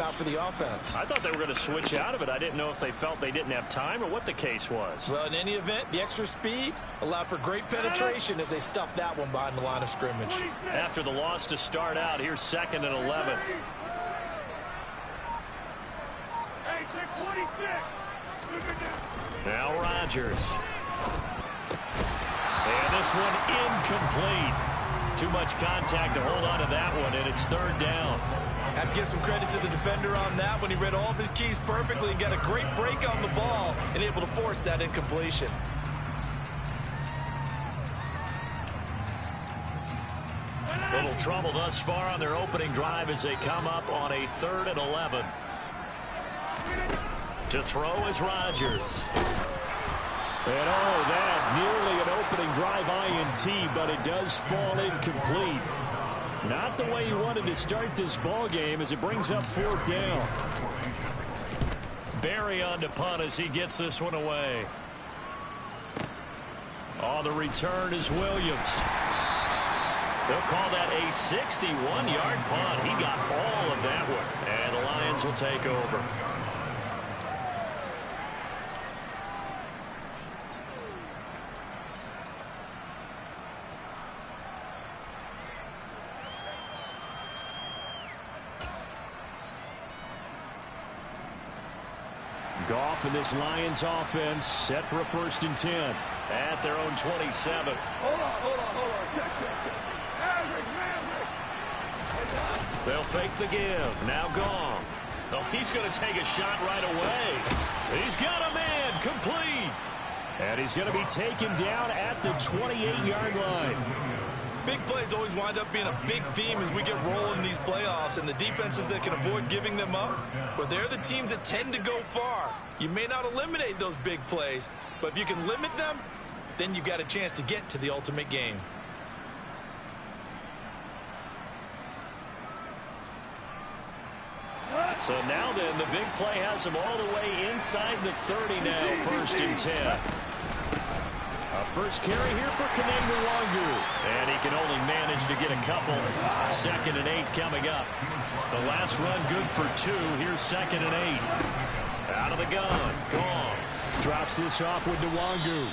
timeout for the offense. I thought they were going to switch out of it. I didn't know if they felt they didn't have time or what the case was. Well, in any event, the extra speed allowed for great penetration as they stuffed that one behind the line of scrimmage. After the loss to start out, here's 2nd and 11. Now Rodgers. And this one incomplete. Too much contact to hold on to that one, and it's 3rd down. Have to give some credit to the defender on that when he read all of his keys perfectly and got a great break on the ball and able to force that incompletion. Little trouble thus far on their opening drive as they come up on a 3rd and 11. To throw is Rodgers. And that nearly an opening drive INT, but it does fall incomplete. Not the way you wanted to start this ball game as it brings up 4th down. Barry on to punt as he gets this one away. On the return is Williams. They'll call that a 61-yard punt. He got all of that one, and the Lions will take over. Goff and this Lions offense set for a 1st and 10 at their own 27. Hold on. They'll fake the give. Now Goff. Oh, he's going to take a shot right away. He's got a man complete. And he's going to be taken down at the 28-yard line. Big plays always wind up being a big theme as we get rolling in these playoffs, and the defenses that can avoid giving them up, but they're the teams that tend to go far. You may not eliminate those big plays, but if you can limit them, then you've got a chance to get to the ultimate game. So now then, the big play has him all the way inside the 30 now, 1st and 10. A first carry here for Kene Nwangwu. And he can only manage to get a couple. 2nd and 8 coming up. The last run good for 2. Here's 2nd and 8. Out of the gun. Goff drops this off with Nwangwu.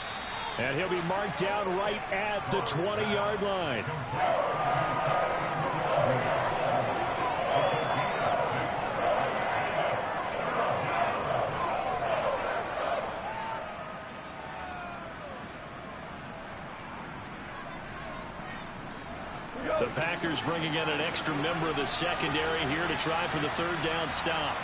And he'll be marked down right at the 20-yard line. The Packers bringing in an extra member of the secondary here to try for the 3rd down stop.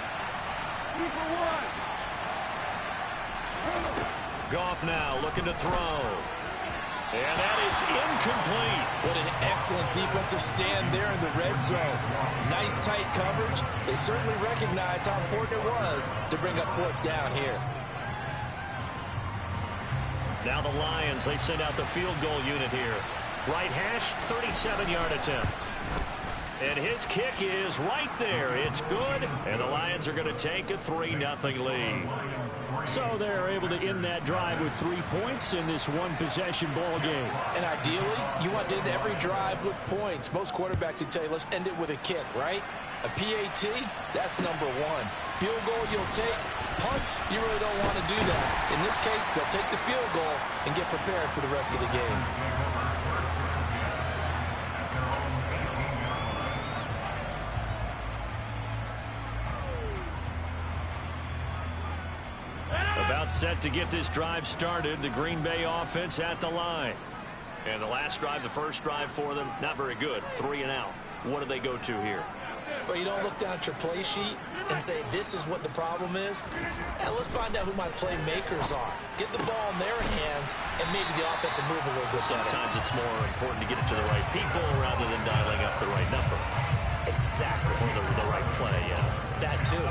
Goff now looking to throw. And that is incomplete. What an excellent defensive stand there in the red zone. Nice tight coverage. They certainly recognized how important it was to bring up 4th down here. Now the Lions, they send out the field goal unit here. Right hash, 37-yard attempt. And his kick is right there. It's good. And the Lions are going to take a 3-0 lead. So they're able to end that drive with 3 points in this one-possession ball game. And ideally, you want to end every drive with points. Most quarterbacks would tell you, let's end it with a kick, right? A PAT, that's number 1. Field goal you'll take. Punts, you really don't want to do that. In this case, they'll take the field goal and get prepared for the rest of the game. About set to get this drive started. The Green Bay offense at the line. And the last drive, the first drive for them, not very good. 3 and out. What do they go to here? But you don't look down at your play sheet and say, this is what the problem is. And let's find out who my playmakers are. Get the ball in their hands, and maybe the offense will move a little bit better. Sometimes it's more important to get it to the right people rather than dialing up the right number. Exactly. Or the right play, yeah. That too.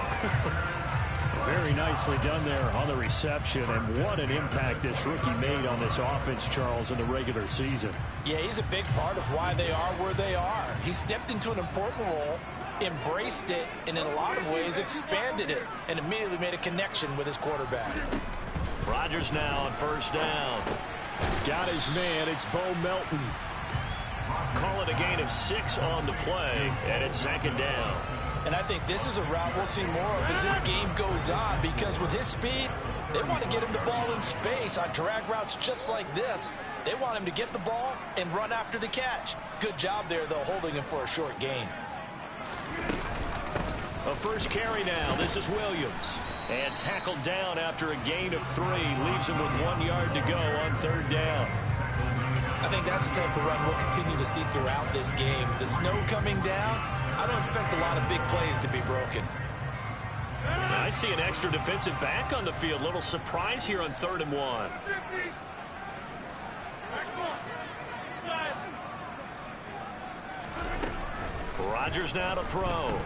Very nicely done there on the reception, and what an impact this rookie made on this offense, Charles, in the regular season. Yeah, he's a big part of why they are where they are. He stepped into an important role, embraced it, and in a lot of ways expanded it, and immediately made a connection with his quarterback. Rodgers now on first down. Got his man. It's Bo Melton. Call it a gain of 6 on the play, and it's 2nd down. And I think this is a route we'll see more of as this game goes on, because with his speed, they want to get him the ball in space on drag routes just like this. They want him to get the ball and run after the catch. Good job there, though, holding him for a short gain. A first carry now. This is Williams. And tackled down after a gain of 3. Leaves him with 1 yard to go on third down. I think that's the type of run we'll continue to see throughout this game. The snow coming down, I don't expect a lot of big plays to be broken. I see an extra defensive back on the field. Little surprise here on 3rd and 1. Rodgers now to throw.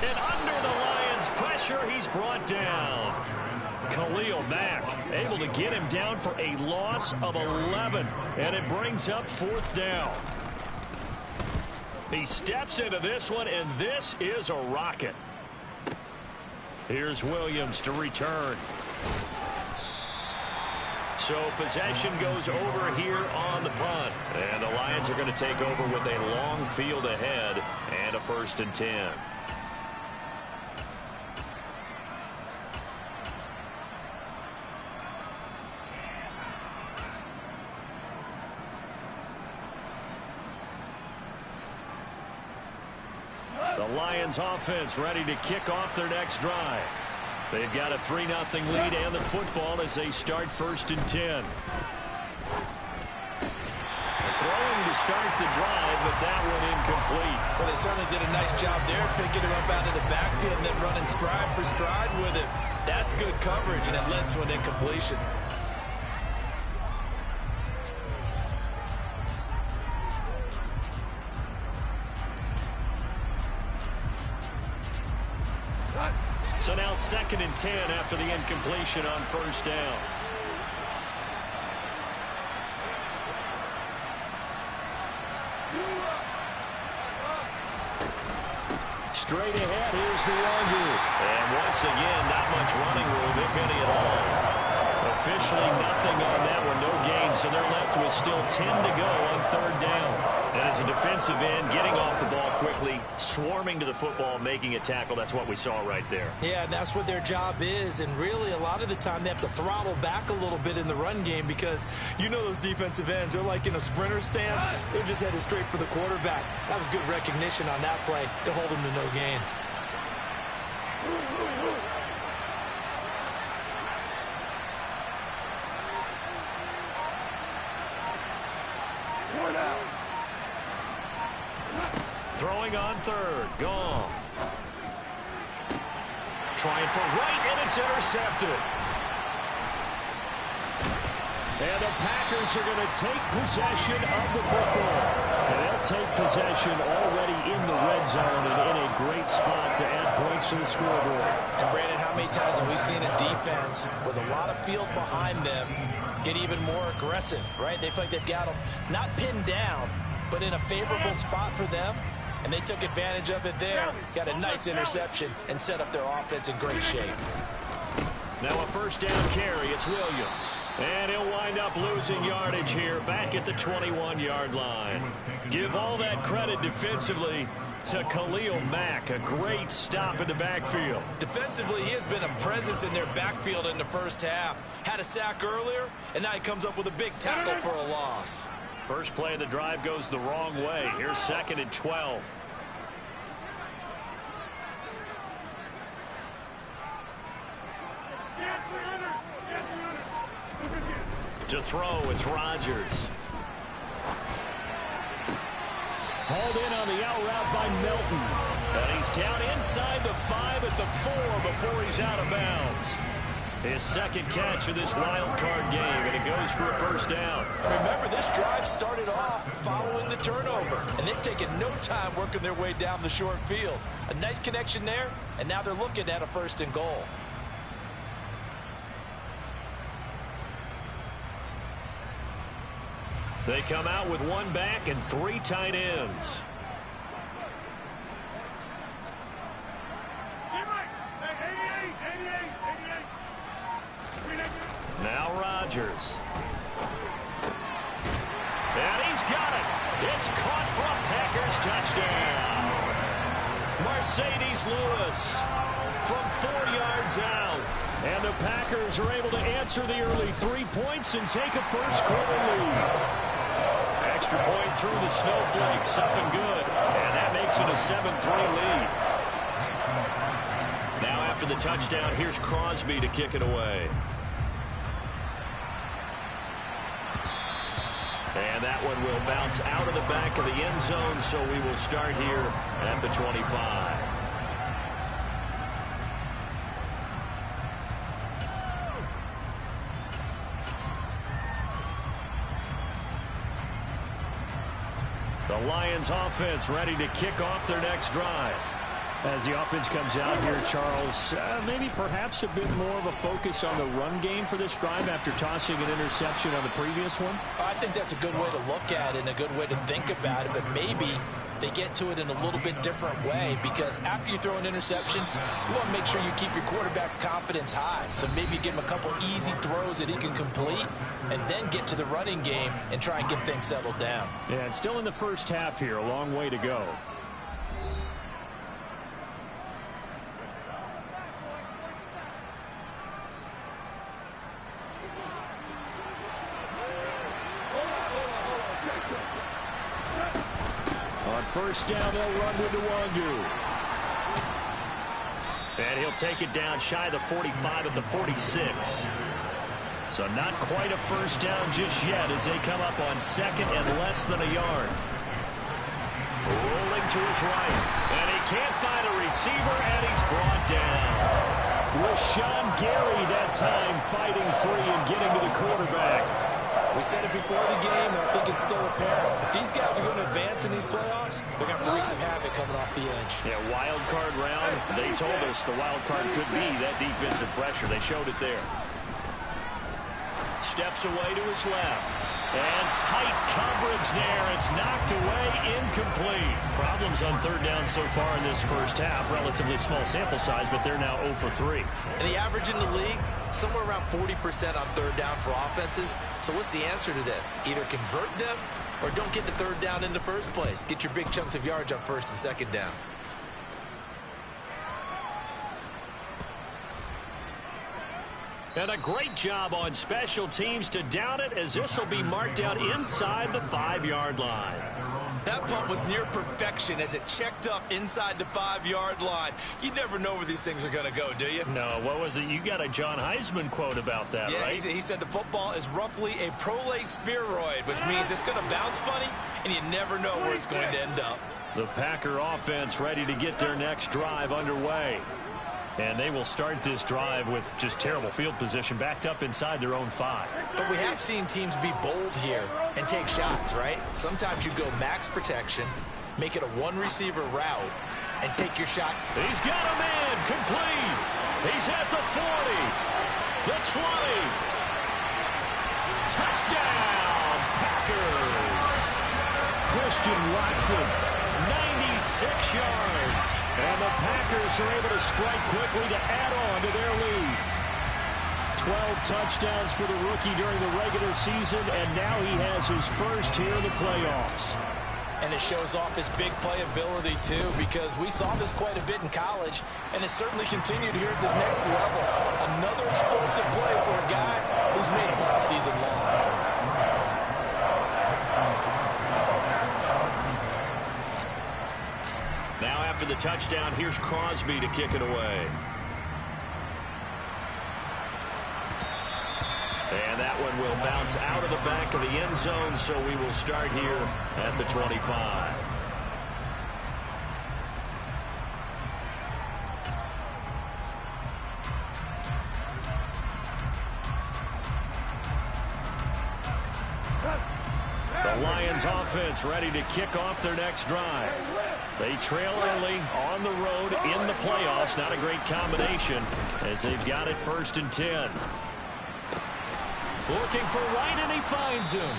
And under the Lions' pressure, he's brought down. Khalil Mack able to get him down for a loss of 11. And it brings up 4th down. He steps into this one, and this is a rocket. Here's Williams to return. So possession goes over here on the punt. And the Lions are going to take over with a long field ahead and a 1st and 10. The Lions offense ready to kick off their next drive. They've got a 3-0 lead and the football as they start 1st and 10. Throwing to start the drive, but that one incomplete. Well, they certainly did a nice job there, picking him up out of the backfield and then running stride for stride with it. That's good coverage, and it led to an incompletion. So now 2nd and 10 after the incompletion on 1st down. Straight ahead, here's Nwangu. And once again, not much running room, if any at all. Officially nothing on that one, no gain, so they're left with still 10 to go on 3rd down. And as a defensive end, getting off the ball quickly, swarming to the football, making a tackle, that's what we saw right there. Yeah, that's what their job is, and really a lot of the time they have to throttle back a little bit in the run game because you know those defensive ends, they're like in a sprinter stance, they're just headed straight for the quarterback. That was good recognition on that play to hold him to no gain. Throwing on 3rd, Goff. Trying for right, and it's intercepted. And the Packers are going to take possession of the football. And they'll take possession already in the red zone and in a great spot to add points to the scoreboard. And Brandon, how many times have we seen a defense with a lot of field behind them get even more aggressive, right? They feel like they've got them not pinned down, but in a favorable spot for them. And they took advantage of it there. Got a nice interception and set up their offense in great shape. Now a 1st down carry. It's Williams. And he'll wind up losing yardage here back at the 21-yard line. Give all that credit defensively to Khalil Mack. A great stop in the backfield. Defensively, he has been a presence in their backfield in the first half. Had a sack earlier, and now he comes up with a big tackle for a loss. First play of the drive goes the wrong way. Here's 2nd and 12. To throw, it's Rodgers. Hauled in on the out route by Melton. And he's down inside the 5 at the 4 before he's out of bounds. His 2nd catch of this wild card game, and it goes for a 1st down. Remember, this drive started off following the turnover, and they've taken no time working their way down the short field. A nice connection there, and now they're looking at a 1st and goal. They come out with 1 back and 3 tight ends. Now Rodgers. And he's got it. It's caught for a Packers touchdown. Mercedes Lewis from 4 yards out. And the Packers are able to answer the early 3 points and take a first-quarter lead. Extra point through the snowflakes, up and good. And that makes it a 7-3 lead. Now after the touchdown, here's Crosby to kick it away. And that one will bounce out of the back of the end zone, so we will start here at the 25. The Lions offense ready to kick off their next drive. As the offense comes out here, Charles, maybe perhaps a bit more of a focus on the run game for this drive after tossing an interception on the previous one? I think that's a good way to look at it and a good way to think about it, but maybe they get to it in a little bit different way, because after you throw an interception, you want to make sure you keep your quarterback's confidence high. So maybe give him a couple easy throws that he can complete and then get to the running game and try and get things settled down. Yeah, it's still in the first half here, a long way to go. First down, they'll run with Nwangu. And he'll take it down shy of the 45 at the 46. So not quite a first down just yet as they come up on second and less than a yard. Rolling to his right. And he can't find a receiver, and he's brought down. Rashawn Gary that time fighting free and getting to the quarterback. We said it before the game, and I think it's still apparent. If these guys are going to advance in these playoffs, they're going to have to wreak some havoc coming off the edge. Yeah, wild card round. They told us the wild card could be that defensive pressure. They showed it there. Steps away to his left. And tight coverage there. It's knocked away, incomplete. Problems on third down so far in this first half. Relatively small sample size, but they're now 0 for 3. And the average in the league, somewhere around 40% on third down for offenses. So what's the answer to this? Either convert them or don't get the third down in the first place. Get your big chunks of yards on first and second down. And a great job on special teams to down it, as this will be marked out inside the 5-yard line. That punt was near perfection as it checked up inside the 5-yard line. You never know where these things are going to go, do you? No, what was it? You got a John Heisman quote about that, yeah, right? He said the football is roughly a prolate spheroid, which means it's going to bounce funny, and you never know where it's going to end up. The Packer offense ready to get their next drive underway. And they will start this drive with just terrible field position, backed up inside their own 5. But we have seen teams be bold here and take shots, right? Sometimes you go max protection, make it a one-receiver route, and take your shot. He's got a man, complete. He's at the 40, the 20. Touchdown, Packers. Christian Watson, 96 yards. And the Packers are able to strike quickly to add on to their lead. 12 touchdowns for the rookie during the regular season, and now he has his first here in the playoffs. And it shows off his big playability, too, because we saw this quite a bit in college, and it certainly continued here at the next level. Another explosive play for a guy who's made it all season long. Now after the touchdown, here's Crosby to kick it away. And that one will bounce out of the back of the end zone, so we will start here at the 25. The Lions offense ready to kick off their next drive. They trail early on the road in the playoffs. Not a great combination as they've got it 1st and 10. Looking for Wright, and he finds him.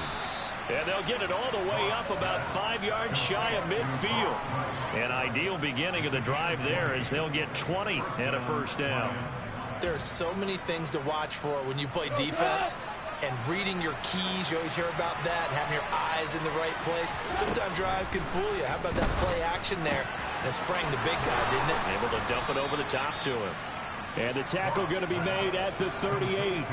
And they'll get it all the way up about 5 yards shy of midfield. An ideal beginning of the drive there as they'll get 20 and a first down. There are so many things to watch for when you play defense. And reading your keys, you always hear about that, and having your eyes in the right place. Sometimes your eyes can fool you. How about that play action there? It sprang the big guy, didn't it? Able to dump it over the top to him. And the tackle going to be made at the 38.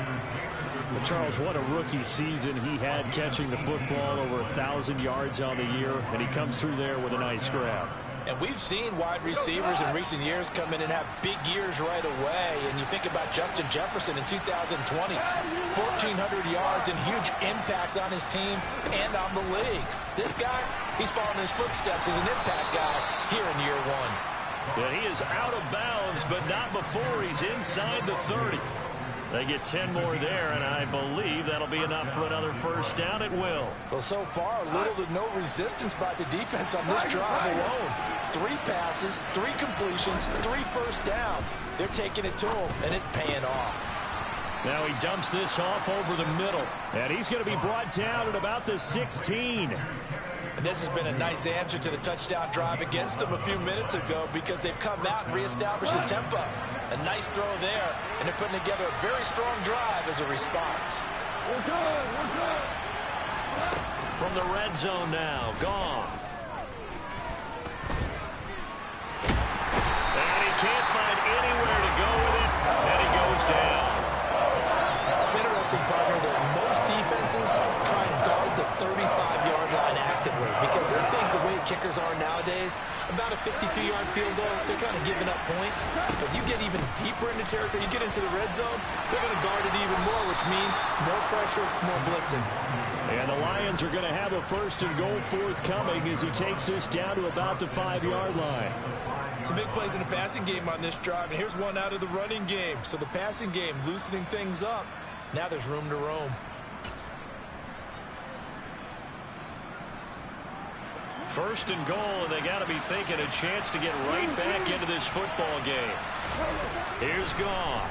But Charles, what a rookie season he had catching the football, over 1,000 yards on the year, and he comes through there with a nice grab. And we've seen wide receivers in recent years come in and have big years right away. And you think about Justin Jefferson in 2020, 1,400 yards and huge impact on his team and on the league. This guy, he's following his footsteps as an impact guy here in year one. Yeah, he is out of bounds, but not before he's inside the 30. They get 10 more there, and I believe that'll be enough for another first down at will. Well, so far, little to no resistance by the defense on this drive alone. 3 passes, 3 completions, 3 first downs. They're taking it to him, and it's paying off. Now he dumps this off over the middle, and he's going to be brought down at about the 16. And this has been a nice answer to the touchdown drive against them a few minutes ago, because they've come out and reestablished the tempo. A nice throw there, and they're putting together a very strong drive as a response. From the red zone now, Goff. And he can't find anywhere to go with it, and he goes down. It's interesting, partner, that most defenses try and guard the 35-yard line actively, because they think the way kickers are nowadays, about a 52-yard field goal, they're kind of giving up points. But you get even deeper into territory, you get into the red zone, they're going to guard it even more, which means more pressure, more blitzing. And the Lions are going to have a first and goal forthcoming as he takes this down to about the 5-yard line. Some big plays in the passing game on this drive, and here's one out of the running game. So the passing game loosening things up. Now there's room to roam. First and goal, and they got to be thinking a chance to get right back into this football game. Here's Goff.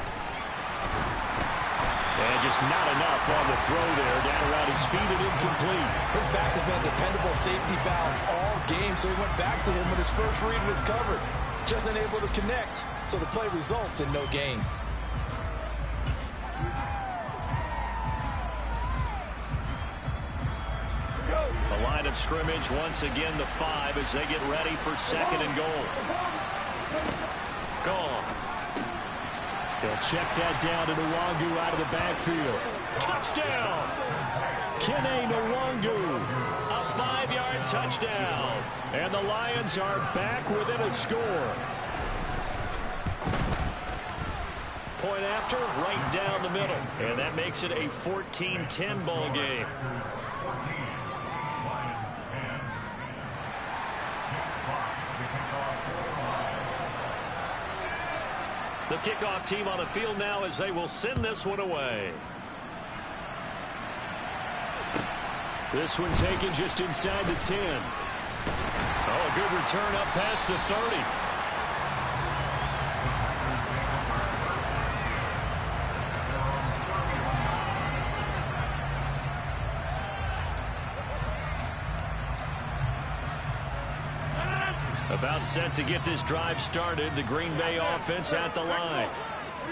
And just not enough on the throw there. Down around his feet and incomplete. His back has been a dependable safety valve all game, so he went back to him when his first read was covered. Just unable to connect, so the play results in no gain. The line of scrimmage, once again, the 5 as they get ready for second and goal. Goff. They'll check that down to Nwangu out of the backfield. Touchdown! Kene Nwangu. A 5-yard touchdown. And the Lions are back within a score. Point after, right down the middle. And that makes it a 14-10 ball game. The kickoff team on the field now as they will send this one away. This one taken just inside the 10. Oh, a good return up past the 30. About set to get this drive started. The Green Bay offense at the line.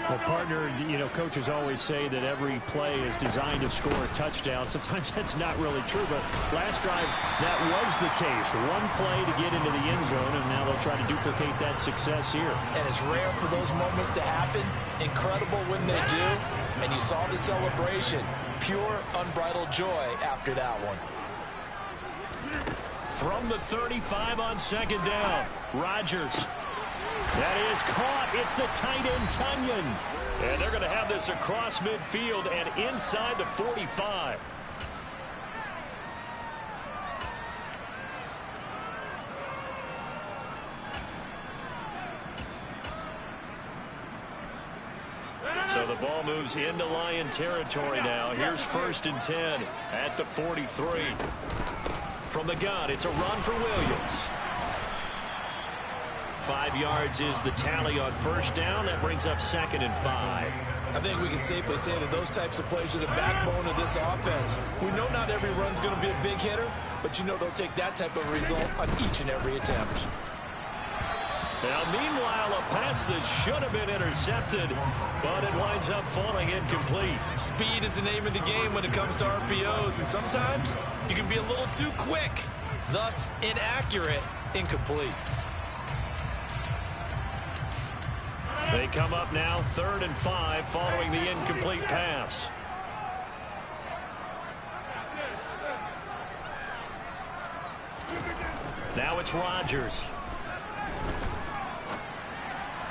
Well, partner, you know, coaches always say that every play is designed to score a touchdown. Sometimes that's not really true, but last drive, that was the case. One play to get into the end zone, and now they'll try to duplicate that success here. And it's rare for those moments to happen. Incredible when they do. And you saw the celebration. Pure, unbridled joy after that one. From the 35 on second down, Rodgers. That is caught. It's the tight end, Tunyon. And they're going to have this across midfield and inside the 45. So the ball moves into Lion territory now. Here's first and 10 at the 43. From the gun, it's a run for Williams. 5 yards is the tally on first down. That brings up second and 5. I think we can safely say that those types of plays are the backbone of this offense. We know not every run's going to be a big hitter, but you know they'll take that type of result on each and every attempt. Now, meanwhile, a pass that should have been intercepted, but it winds up falling incomplete. Speed is the name of the game when it comes to RPOs, and sometimes you can be a little too quick, thus inaccurate, incomplete. They come up now 3rd and 5 following the incomplete pass. Now it's Rodgers.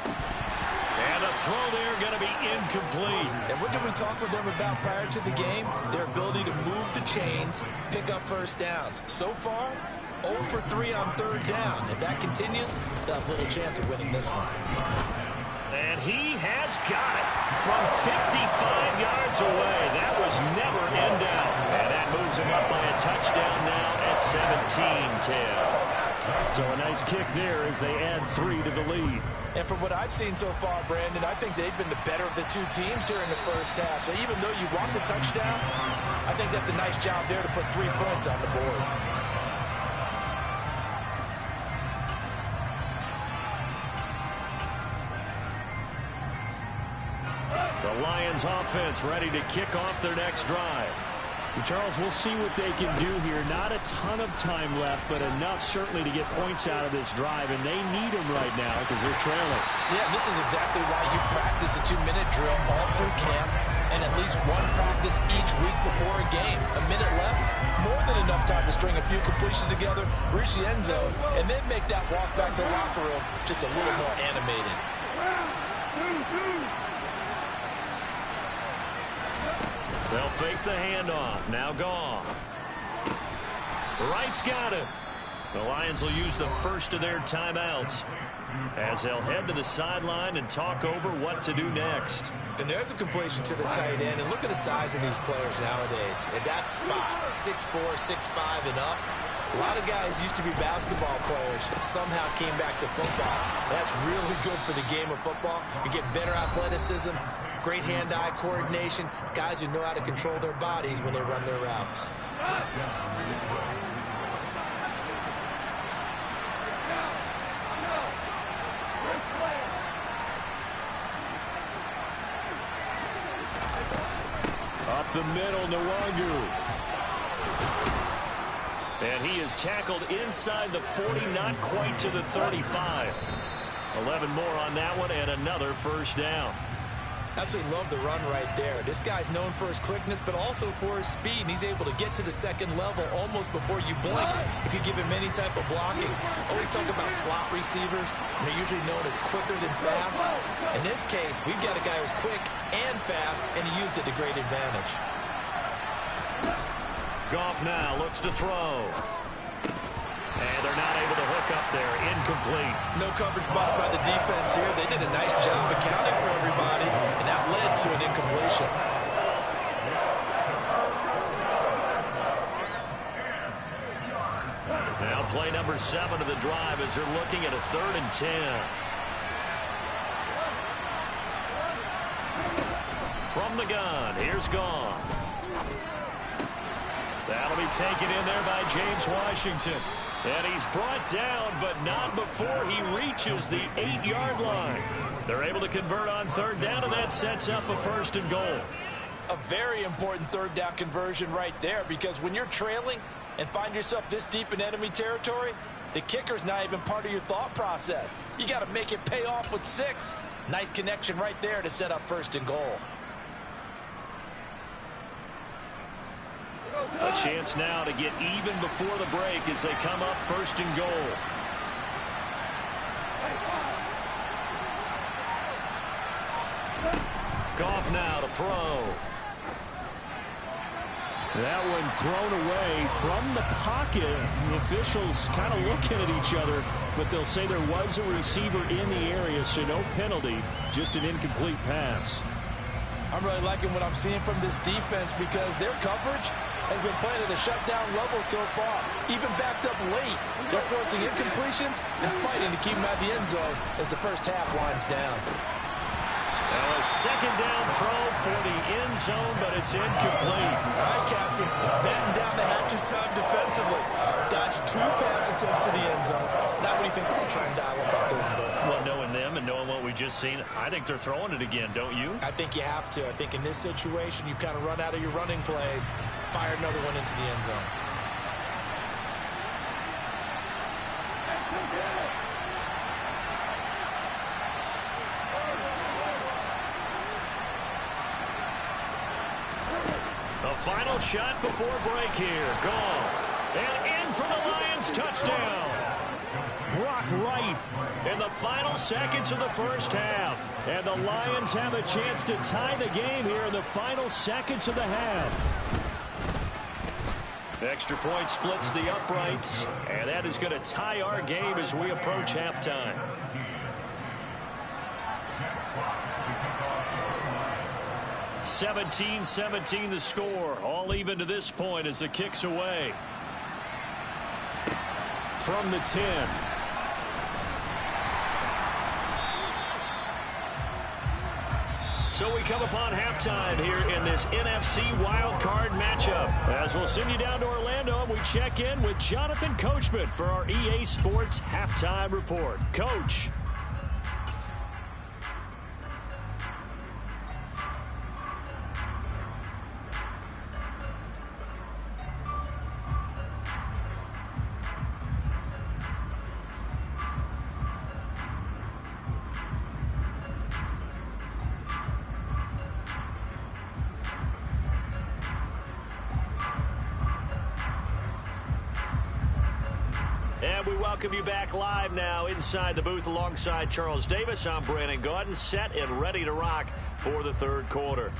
And a throw there going to be incomplete. And what did we talk with them about prior to the game? Their ability to move the chains, pick up first downs. So far, 0 for 3 on 3rd down. If that continues, they'll have little chance of winning this one. And he has got it from 55 yards away. That was never in doubt. And that moves him up by a touchdown now at 17-10. So a nice kick there as they add 3 to the lead. And from what I've seen so far, Brandon, I think they've been the better of the two teams here in the first half. So even though you want the touchdown, I think that's a nice job there to put 3 points on the board. The Lions offense ready to kick off their next drive. Charles, we'll see what they can do here. Not a ton of time left, but enough certainly to get points out of this drive, and they need them right now because they're trailing. Yeah, this is exactly why you practice a 2-minute drill all through camp and at least one practice each week before a game. A minute left, more than enough time to string a few completions together, reach the end zone, and then make that walk back to the locker room just a little more animated. They'll fake the handoff. Now Goff. Wright's got it. The Lions will use the first of their timeouts as they'll head to the sideline and talk over what to do next. And there's a completion to the tight end. And look at the size of these players nowadays. At that spot, 6'4", 6'5", and up. A lot of guys used to be basketball players, somehow came back to football. That's really good for the game of football. You get better athleticism, great hand-eye coordination, guys who know how to control their bodies when they run their routes. Up the middle, Nwangu. And he is tackled inside the 40, not quite to the 35. 11 more on that one, and another first down. Absolutely love the run right there. This guy's known for his quickness, but also for his speed. And he's able to get to the second level almost before you blink if you give him any type of blocking. Always talk about slot receivers, and they're usually known as quicker than fast. In this case, we've got a guy who's quick and fast, and he used it to great advantage. Goff now looks to throw. And they're not able to hook up there. Incomplete. No coverage bust by the defense here. They did a nice job accounting for everybody, and that led to an incompletion. Now play number 7 of the drive as they're looking at a 3rd and 10. From the gun, here's Goff. That'll be taken in there by James Washington. And he's brought down, but not before he reaches the 8-yard line. They're able to convert on 3rd down, and that sets up a 1st and goal. A very important 3rd down conversion right there, because when you're trailing and find yourself this deep in enemy territory, the kicker's not even part of your thought process. You got to make it pay off with 6. Nice connection right there to set up 1st and goal. A chance now to get even before the break as they come up 1st and goal. Goff now to throw. That one thrown away from the pocket. The officials kind of looking at each other, but they'll say there was a receiver in the area, so no penalty, just an incomplete pass. I'm really liking what I'm seeing from this defense because their coverage has been playing at a shutdown level so far. Even backed up late, they're forcing incompletions and fighting to keep them out of the end zone as the first half winds down. Well, a 2nd down throw for the end zone, but it's incomplete. All right, Captain, it's batten down the hatches time defensively. Dodged 2 pass attempts to the end zone. Now what do you think they're going to try and dial up on 3rd and goal? Well, knowing them and knowing what we just seen, I think they're throwing it again, don't you? I think you have to. I think in this situation, you've kind of run out of your running plays. Fire another one into the end zone. final shot before break here. Goff. And in for the Lions touchdown. Brock Wright in the final seconds of the first half. And the Lions have a chance to tie the game here in the final seconds of the half. Extra point splits the uprights. And that is going to tie our game as we approach halftime. (17-17) the score. All even to this point as the kick's away. From the 10. So we come upon halftime here in this NFC wildcard matchup. As we'll send you down to Orlando, and we check in with Jonathan Coachman for our EA Sports Halftime Report. Coach. And we welcome you back live now inside the booth alongside Charles Davis. I'm Brandon Gaudin, set and ready to rock for the third quarter.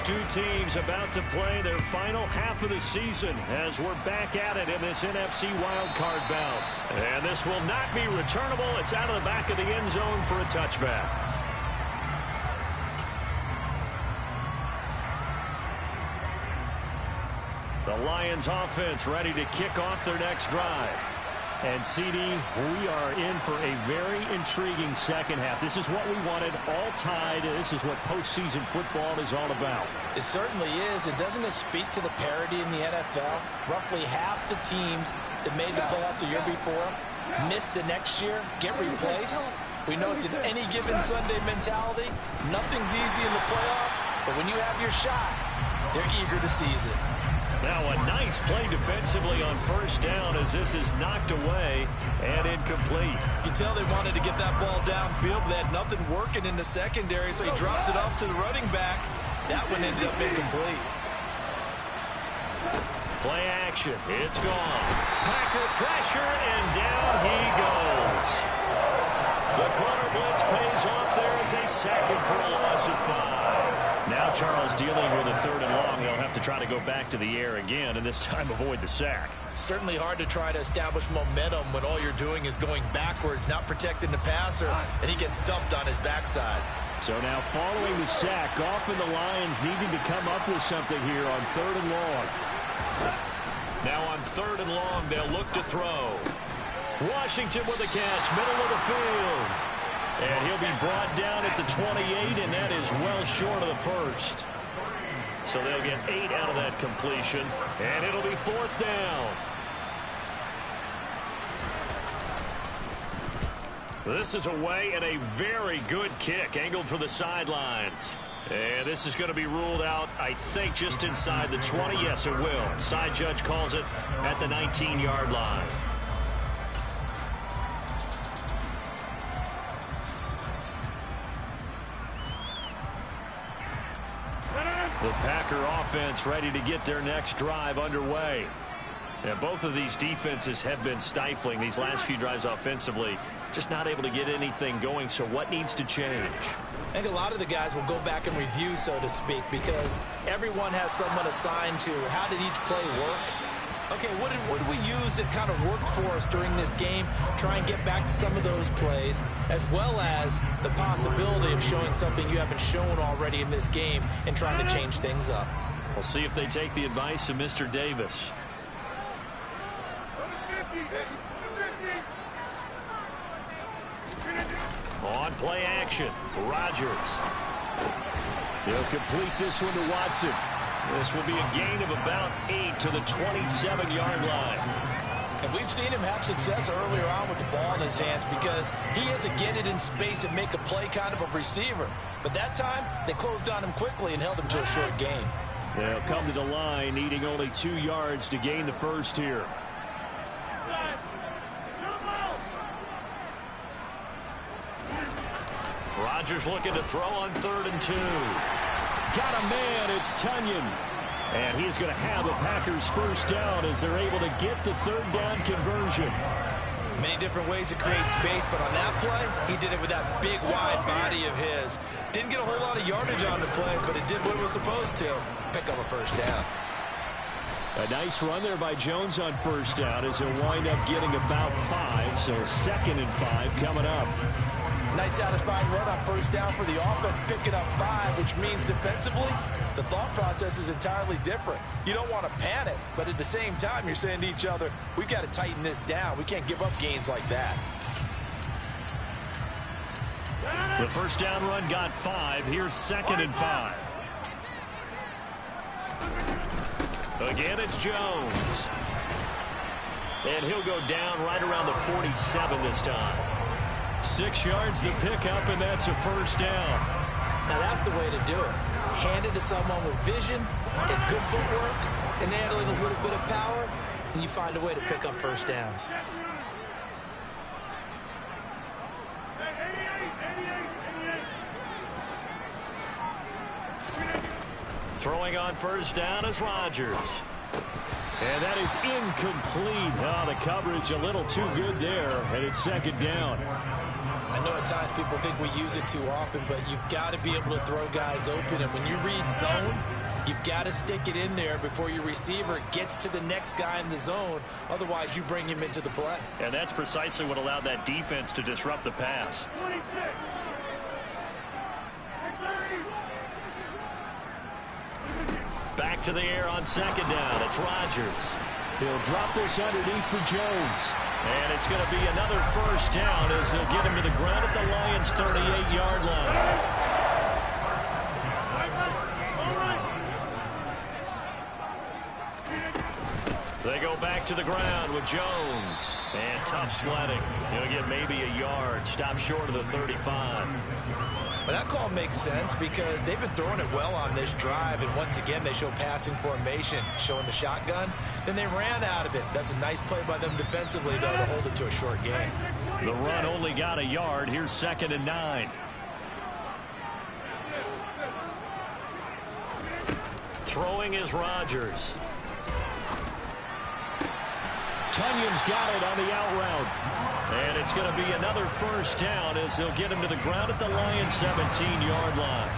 Two teams about to play their final half of the season as we're back at it in this NFC wildcard bout. And this will not be returnable. It's out of the back of the end zone for a touchback. The Lions offense ready to kick off their next drive. And, CD, we are in for a very intriguing second half. This is what we wanted, all tied. This is what postseason football is all about. It certainly is. And doesn't it speak to the parity in the NFL? Roughly half the teams that made the playoffs a year before miss the next year, get replaced. We know it's an any given Sunday mentality. Nothing's easy in the playoffs, but when you have your shot, they're eager to seize it. Now a nice play defensively on first down as this is knocked away and incomplete. You can tell they wanted to get that ball downfield, but they had nothing working in the secondary, so he dropped it off to the running back. That one ended up incomplete. Play action. It's gone. Packer pressure, and down he goes. The corner blitz pays off there as a second for a loss of 5. Now Charles dealing with a third and long. They'll have to try to go back to the air again, and this time avoid the sack. Certainly hard to try to establish momentum when all you're doing is going backwards, not protecting the passer, and he gets dumped on his backside. So now following the sack, Goff and the Lions needing to come up with something here on third and long. Now on third and long, they'll look to throw. Washington with a catch, middle of the field. And he'll be brought down at the 28, and that is well short of the first. So they'll get 8 out of that completion, and it'll be fourth down. This is away and a very good kick, angled for the sidelines. And this is going to be ruled out, I think, just inside the 20. Yes, it will. Side judge calls it at the 19-yard line. The Packer offense ready to get their next drive underway. And both of these defenses have been stifling these last few drives offensively. Just not able to get anything going. So what needs to change? I think a lot of the guys will go back and review, so to speak, because everyone has someone assigned to how did each play work. Okay, what did we use that kind of worked for us during this game? Try and get back to some of those plays, as well as the possibility of showing something you haven't shown already in this game and trying to change things up. We'll see if they take the advice of Mr. Davis. On play action, Rodgers. He'll complete this one to Watson. This will be a gain of about 8 to the 27-yard line. And we've seen him have success earlier on with the ball in his hands because he has to get it in space and make a play kind of a receiver. But that time, they closed on him quickly and held him to a short gain. They'll come to the line, needing only 2 yards to gain the first here. Rodgers looking to throw on 3rd and 2. Got a man, it's Tonyan. And he's going to have a Packers first down as they're able to get the 3rd down conversion. Many different ways to create space, but on that play, he did it with that big, wide body of his. Didn't get a whole lot of yardage on the play, but it did what it was supposed to. Pick up a first down. A nice run there by Jones on first down as he'll wind up getting about 5, so 2nd and 5 coming up. Nice satisfying run on first down for the offense, picking up 5, which means defensively, the thought process is entirely different. You don't want to panic, but at the same time, you're saying to each other, we've got to tighten this down. We can't give up gains like that. The first down run got 5. Here's 2nd and 5. Again, it's Jones. And he'll go down right around the 47 this time. 6 yards the pickup, and that's a first down. Now that's the way to do it. Hand it to someone with vision and good footwork, and handling a little bit of power, and you find a way to pick up first downs. Throwing on first down is Rodgers. And that is incomplete. Oh, the coverage a little too good there, and it's 2nd down. I know at times people think we use it too often, but you've got to be able to throw guys open. And when you read zone, you've got to stick it in there before your receiver gets to the next guy in the zone. Otherwise, you bring him into the play. And that's precisely what allowed that defense to disrupt the pass. Back to the air on 2nd down. It's Rodgers. He'll drop this underneath for Jones. And it's going to be another first down as they'll get him to the ground at the Lions' 38-yard line. They go back to the ground with Jones. And tough sledding. He'll get maybe a yard. Stop short of the 35. But that call makes sense because they've been throwing it well on this drive, and once again they show passing formation, showing the shotgun. Then they ran out of it. That's a nice play by them defensively, though, to hold it to a short gain. The run only got a yard. Here's 2nd and 9. Throwing is Rodgers. Tonyan's got it on the out route. And it's going to be another first down as they'll get him to the ground at the Lions' 17-yard line.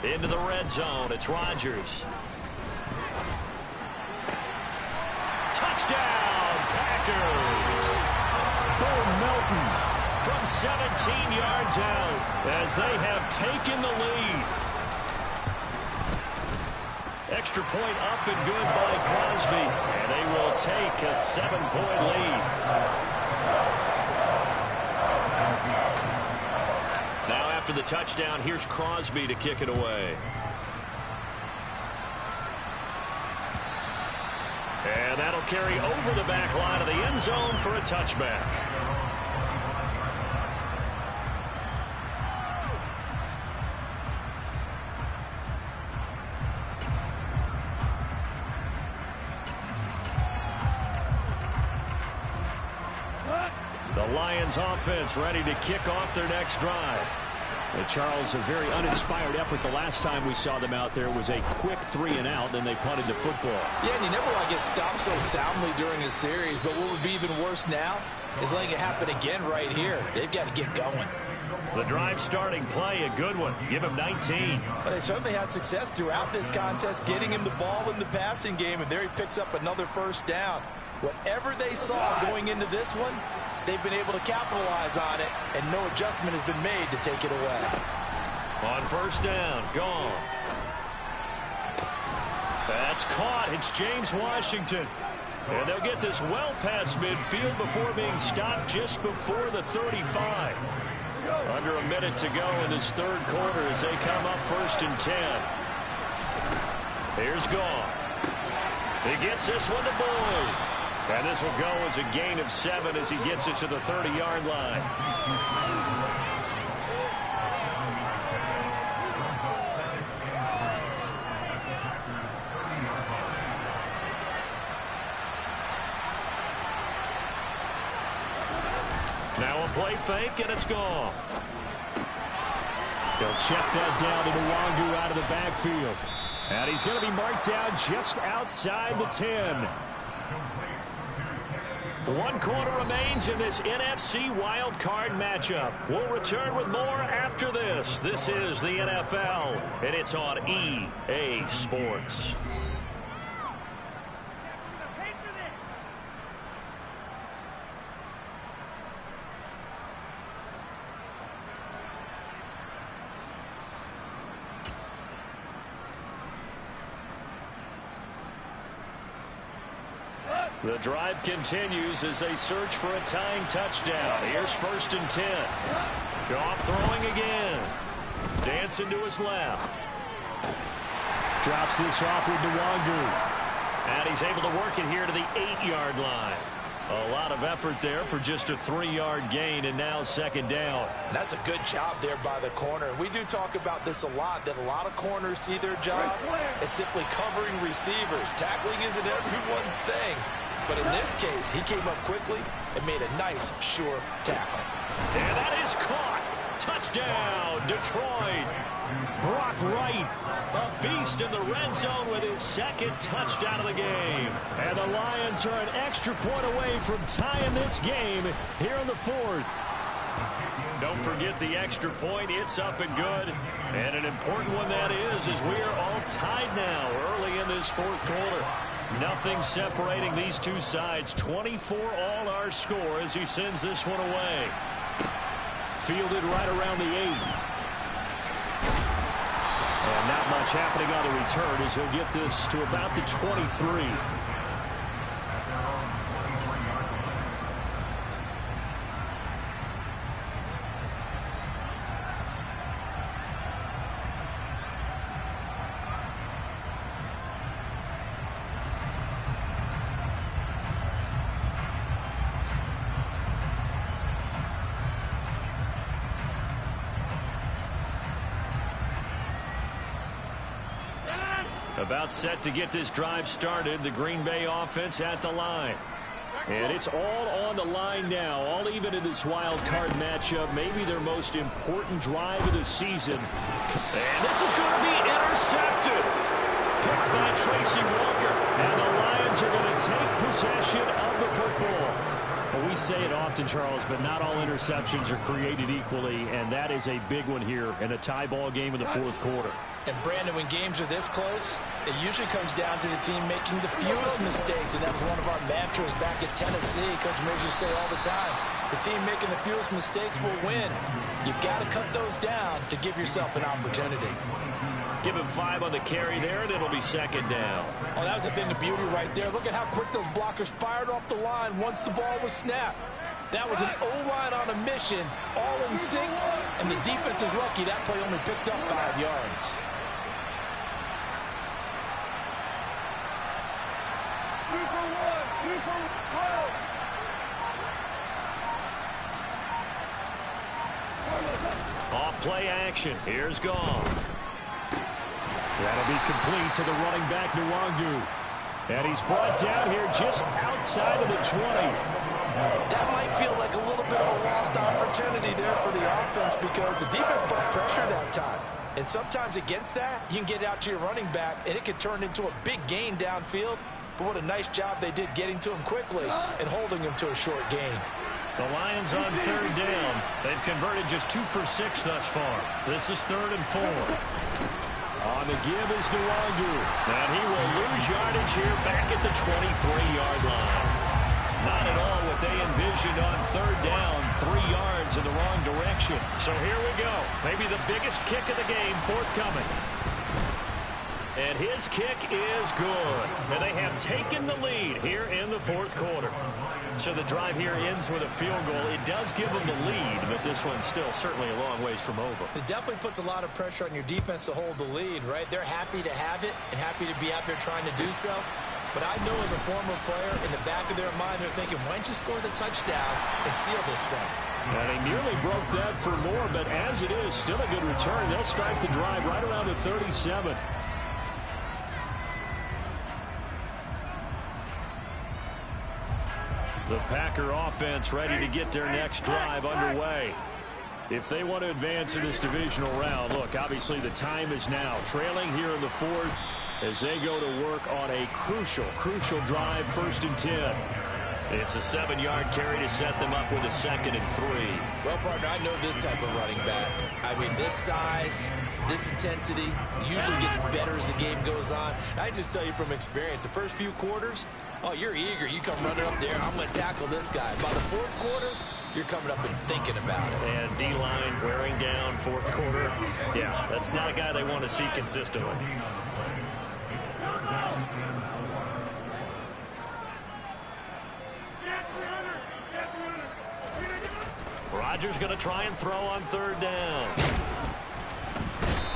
Into the red zone. It's Rodgers. Touchdown, Packers. Bo Melton from 17 yards out as they have taken the lead. Extra point up and good by Crosby, and they will take a 7-point lead. Now after the touchdown, here's Crosby to kick it away. And that'll carry over the back line of the end zone for a touchback. The Lions offense ready to kick off their next drive. Charles, a very uninspired effort the last time we saw them out there was a quick 3-and-out, and they punted the football. Yeah, and you never want to get stopped so soundly during a series, but what would be even worse now is letting it happen again right here. They've got to get going. The drive starting play, a good one. Give him 19. But they certainly had success throughout this contest, getting him the ball in the passing game, and there he picks up another first down. Whatever they saw going into this one, they've been able to capitalize on it, and no adjustment has been made to take it away. On first down, gone. That's caught. It's James Washington. And they'll get this well past midfield before being stopped just before the 35. Under a minute to go in this third quarter as they come up 1st and 10. Here's Goff. He gets this one to Boyd. And this will go as a gain of 7 as he gets it to the 30-yard line. Now a play fake, and it's gone. They'll check that down to Nwangu out of the backfield. And he's going to be marked down just outside the 10. 1 quarter remains in this NFC wildcard matchup. We'll return with more after this. This is the NFL, and it's on EA Sports. The drive continues as they search for a tying touchdown. Here's 1st and 10. Goff throwing again. Dancing to his left. Drops this off with Nwangu. And he's able to work it here to the 8-yard line. A lot of effort there for just a 3-yard gain, and now 2nd down. That's a good job there by the corner. We do talk about this a lot, that a lot of corners see their job as simply covering receivers. Tackling isn't everyone's thing. But in this case, he came up quickly and made a nice, sure tackle. And that is caught. Touchdown, Detroit. Brock Wright, a beast in the red zone with his 2nd touchdown of the game. And the Lions are an extra point away from tying this game here in the 4th. Don't forget the extra point. It's up and good. And an important one that is as we are all tied now early in this 4th quarter. Nothing separating these two sides. 24 all our score as he sends this one away. Fielded right around the 8. And not much happening on the return as he'll get this to about the 23. About set to get this drive started. The Green Bay offense at the line. And it's all on the line now. All even in this wild card matchup. Maybe their most important drive of the season. And this is going to be intercepted. Picked by Tracy Walker. And the Lions are going to take possession of the football. Well, we say it often, Charles, but not all interceptions are created equally. And that is a big one here in a tie ball game in the 4th quarter. And Brandon, when games are this close, it usually comes down to the team making the fewest mistakes. And that was one of our mantras back at Tennessee. Coach Major used to say all the time, the team making the fewest mistakes will win. You've got to cut those down to give yourself an opportunity. Give him 5 on the carry there, and it'll be 2nd down. Oh, that was a thing of beauty right there. Look at how quick those blockers fired off the line once the ball was snapped. That was an O-line on a mission, all in sync, and the defense is lucky that play only picked up 5 yards. Off play action. Here's Goff. That'll be complete to the running back, Nwangu. And he's brought down here just outside of the 20. That might feel like a little bit of a lost opportunity there for the offense because the defense brought pressure that time. And sometimes against that, you can get out to your running back, and it could turn into a big gain downfield. But what a nice job they did getting to him quickly and holding him to a short gain. The Lions on 3rd down. They've converted just 2 for 6 thus far. This is 3rd and 4. On the give is Nwangu. And he will lose yardage here back at the 23-yard line. Not at all what they envisioned on 3rd down. 3 yards in the wrong direction. So here we go. Maybe the biggest kick of the game forthcoming. And his kick is good. And they have taken the lead here in the 4th quarter. So the drive here ends with a field goal. It does give them the lead, but this one's still certainly a long ways from over. It definitely puts a lot of pressure on your defense to hold the lead, right? They're happy to have it and happy to be out there trying to do so. But I know as a former player, in the back of their mind, they're thinking, why don't you score the touchdown and seal this thing? And he nearly broke that for more, but as it is, still a good return. They'll start the drive right around the 37. The Packer offense ready to get their next drive underway. If they want to advance in this divisional round, look, obviously the time is now. Trailing here in the fourth as they go to work on a crucial drive, 1st and 10. It's a 7-yard carry to set them up with a 2nd and 3. Well, partner, I know this type of running back. I mean, this size, this intensity usually gets better as the game goes on. I just tell you from experience, the first few quarters, oh, you're eager. You come running up there, I'm going to tackle this guy. By the fourth quarter, you're coming up and thinking about it. And D-line wearing down, fourth quarter. Yeah, that's not a guy they want to see consistently. Rodgers going to try and throw on 3rd down.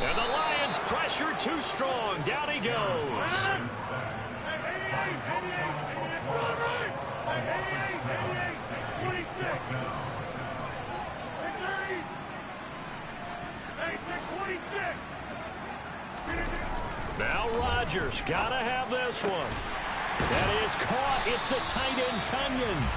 And the Lions pressure too strong. Down he goes. Now Rodgers got to have this one. That is caught. It's the tight end Tunyon.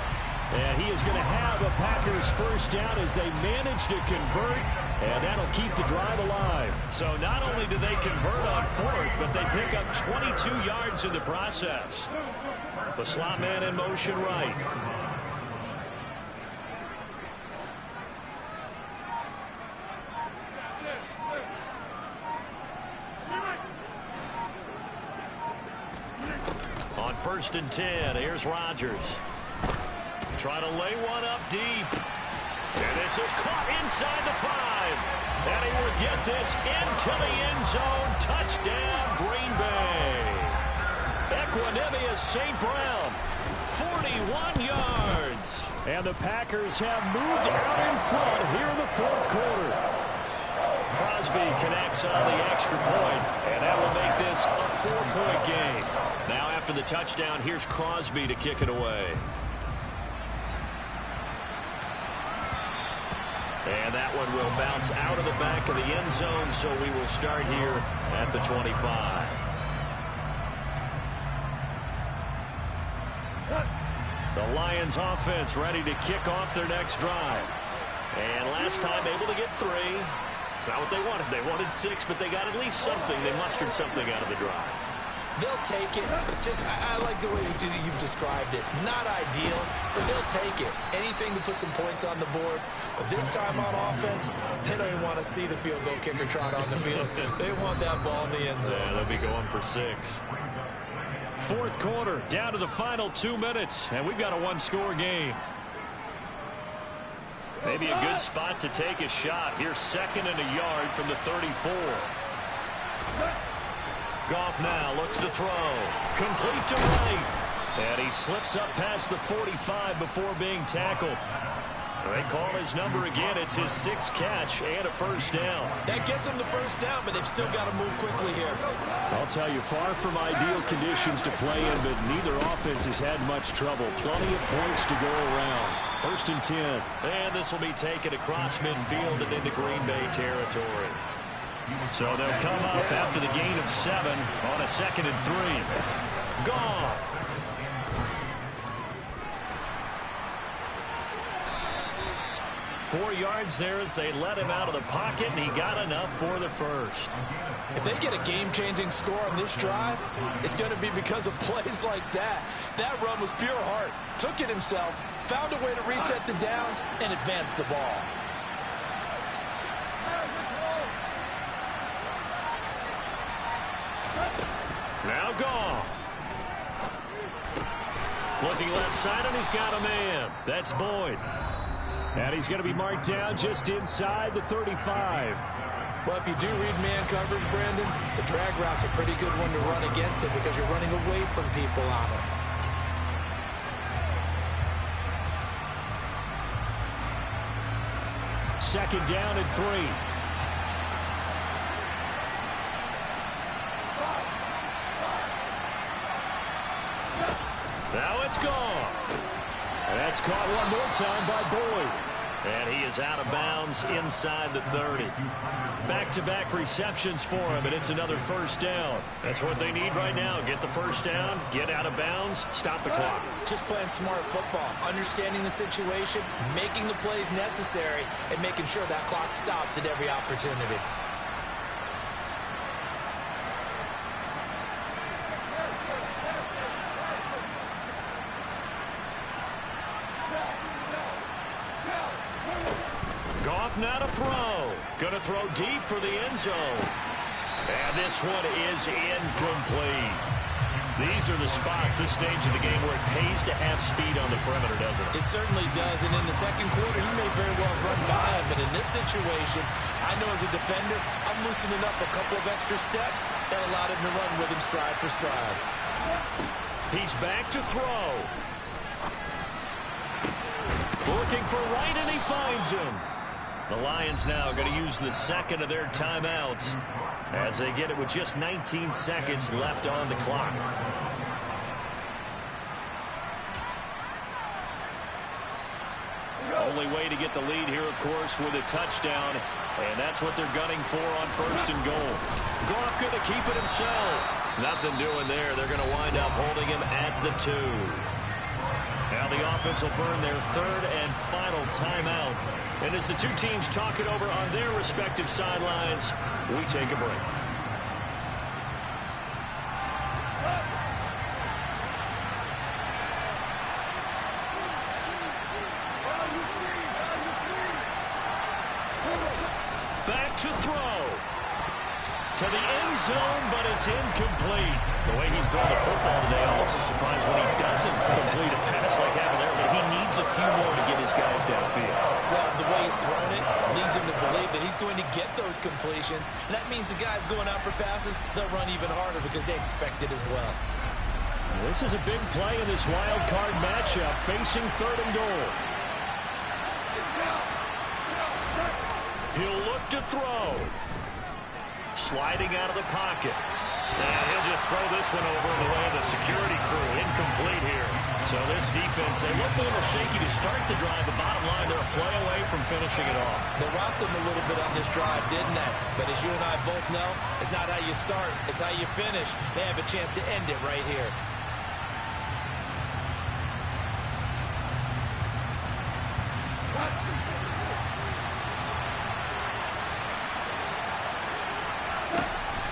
And he is going to have a Packers 1st down as they manage to convert, and that'll keep the drive alive. So not only do they convert on 4th, but they pick up 22 yards in the process. The slot man in motion right. On 1st and 10, here's Rodgers. Trying to lay one up deep. And this is caught inside the 5. And he will get this into the end zone. Touchdown, Green Bay. Equanimeous St. Brown, 41 yards. And the Packers have moved out in front here in the 4th quarter. Crosby connects on the extra point, and that will make this a 4-point game. Now after the touchdown, here's Crosby to kick it away. And that one will bounce out of the back of the end zone, so we will start here at the 25. The Lions offense ready to kick off their next drive. And last time able to get 3. It's not what they wanted. They wanted 6, but they got at least something. They mustered something out of the drive. They'll take it. I like the way you've described it. Not ideal, but they'll take it. Anything to put some points on the board. But this time on offense, they don't even want to see the field goal kicker trot on the field. They want that ball in the end zone. Yeah, they'll be going for 6. 4th quarter, down to the final 2 minutes, and we've got a 1-score game. Maybe a good spot to take a shot. Here's 2nd and a yard from the 34. Goff now looks to throw. Complete to right. And he slips up past the 45 before being tackled. They call his number again. It's his 6th catch and a 1st down. That gets him the 1st down, but they've still got to move quickly here. I'll tell you, far from ideal conditions to play in, but neither offense has had much trouble. Plenty of points to go around. 1st and 10. And this will be taken across midfield and into Green Bay territory. So they'll come up after the gain of 7 on a 2nd and 3. Goff. Four yards there as they let him out of the pocket, and he got enough for the 1st. If they get a game-changing score on this drive, it's going to be because of plays like that. That run was pure heart. Took it himself, found a way to reset the downs, and advance the ball. Now Goff. Looking left side, and he's got a man. That's Boyd. And he's going to be marked down just inside the 35. Well, if you do read man coverage, Brandon, the drag route's a pretty good one to run against it because you're running away from people on it. Second down and 3. Now it's gone. And that's caught one more time by Boyd. And he is out of bounds inside the 30. Back-to-back receptions for him, and it's another first down. That's what they need right now. Get the first down, get out of bounds, stop the clock. Just playing smart football, understanding the situation, making the plays necessary, and making sure that clock stops at every opportunity. Goff now to throw. Going to throw deep for the end zone. And this one is incomplete. These are the spots, this stage of the game, where it pays to have speed on the perimeter, doesn't it? It certainly does, and in the second quarter, he may very well run by him, but in this situation, I know as a defender, I'm loosening up a couple of extra steps that allowed him to run with him stride for stride. He's back to throw. Looking for right, and he finds him. The Lions now going to use the second of their timeouts as they get it with just 19 seconds left on the clock. Only way to get the lead here, of course, with a touchdown, and that's what they're gunning for on first and goal. Goff going to keep it himself. Nothing doing there. They're going to wind up holding him at the 2. Now the offense will burn their third and final timeout. And as the two teams talk it over on their respective sidelines, we take a break. Back to throw. To the end zone, but it's incomplete. The way he's throwing the football today, I'm also surprised when he doesn't complete a pass like that there, but he needs a few more to get his guys downfield. Well, the way he's thrown it leads him to believe that he's going to get those completions. And that means the guys going out for passes, they'll run even harder because they expect it as well. This is a big play in this wild card matchup, facing third and goal. He'll look to throw. Sliding out of the pocket. And he'll just throw this one over in the way of the security crew. Incomplete here. So this defense, they looked a little shaky to start the drive. The bottom line, they're a play away from finishing it off. They rocked them a little bit on this drive, didn't they? But as you and I both know, it's not how you start, it's how you finish. They have a chance to end it right here.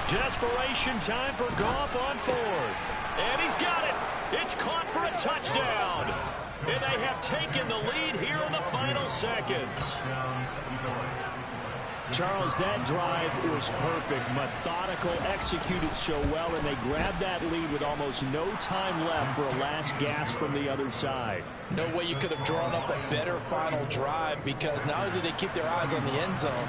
Desperation time for Goff on fourth. And he's got it. It's caught for a touchdown. And they have taken the lead here in the final seconds. Charles, that drive was perfect. Methodical, executed so well, and they grabbed that lead with almost no time left for a last gasp from the other side. No way you could have drawn up a better final drive, because not only did they keep their eyes on the end zone,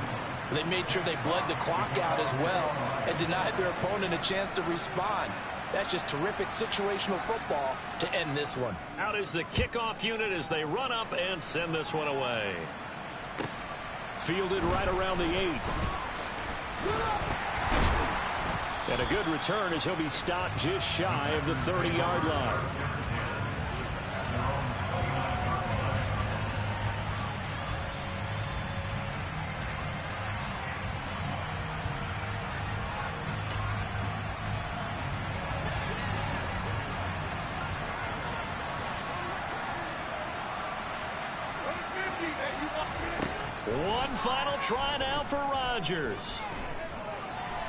they made sure they bled the clock out as well and denied their opponent a chance to respond. That's just terrific situational football to end this one. Out is the kickoff unit as they run up and send this one away. Fielded right around the 8. And a good return as he'll be stopped just shy of the 30-yard line. One final try now for Rodgers.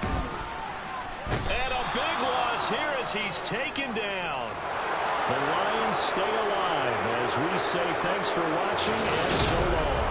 And a big loss here as he's taken down. The Lions stay alive as we say thanks for watching and so long.